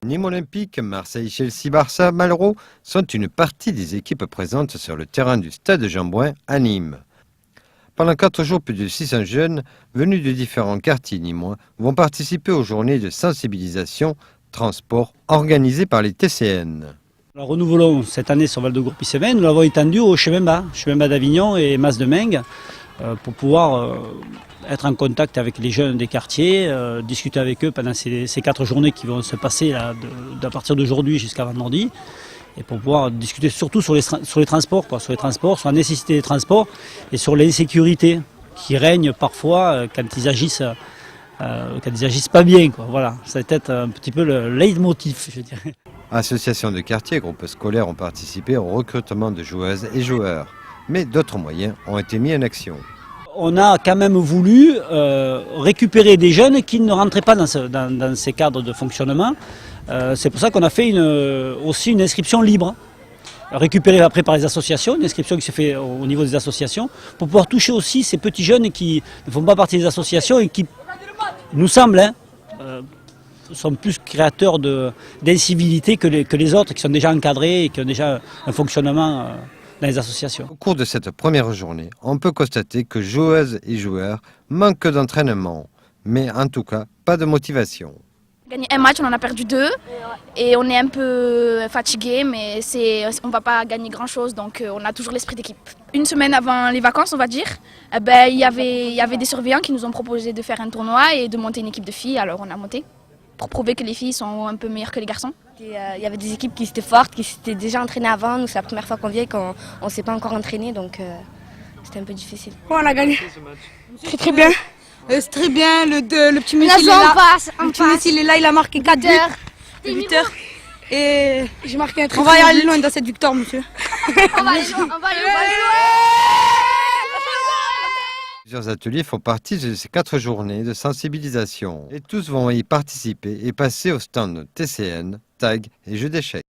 Nîmes Olympique, Marseille, Chelsea, Barça, Malraux sont une partie des équipes présentes sur le terrain du stade Jean-Bouin à Nîmes. Pendant 4 jours, plus de 600 jeunes venus de différents quartiers nîmois vont participer aux journées de sensibilisation transport organisées par les TCN. Nous renouvelons cette année sur Val-de-Gourpy-Sévin, nous l'avons étendu au chemin bas d'Avignon et Mas de Mengue, pour pouvoir être en contact avec les jeunes des quartiers, discuter avec eux pendant ces 4 journées qui vont se passer là, à partir d'aujourd'hui jusqu'à vendredi, et pour pouvoir discuter surtout sur les transports, sur la nécessité des transports et sur l'insécurité qui règne parfois quand ils agissent pas bien, quoi. Voilà, ça va être un petit peu le leitmotiv, je dirais. Associations de quartier et groupes scolaires ont participé au recrutement de joueuses et joueurs, mais d'autres moyens ont été mis en action. On a quand même voulu récupérer des jeunes qui ne rentraient pas dans ces cadres de fonctionnement. C'est pour ça qu'on a fait aussi une inscription libre, récupérée après par les associations, une inscription qui s'est faite au niveau des associations, pour pouvoir toucher aussi ces petits jeunes qui ne font pas partie des associations et qui, nous semble, sont plus créateurs d'incivilité que les autres qui sont déjà encadrés et qui ont déjà un fonctionnement dans les associations. Au cours de cette première journée, on peut constater que joueuses et joueurs manquent d'entraînement, mais en tout cas pas de motivation. Gagné un match, on en a perdu 2 et on est un peu fatigué, mais on ne va pas gagner grand-chose, donc on a toujours l'esprit d'équipe. Une semaine avant les vacances, on va dire, il y avait des surveillants qui nous ont proposé de faire un tournoi et de monter une équipe de filles, alors on a monté pour prouver que les filles sont un peu meilleures que les garçons. Il y avait des équipes qui étaient fortes, qui s'étaient déjà entraînées avant. Nous, c'est la première fois qu'on vient et qu'on ne s'est pas encore entraîné, donc c'était un peu difficile. On a gagné. Très bien. C'est très bien, le petit monsieur il est là. Le petit monsieur il est là, il a marqué 4 buts. 8 heures. Et j'ai marqué un très. On va y aller loin dans cette victoire, monsieur. On va aller loin, Plusieurs ateliers font partie de ces 4 journées de sensibilisation et tous vont y participer et passer au stand TCN, tag et jeux d'échecs.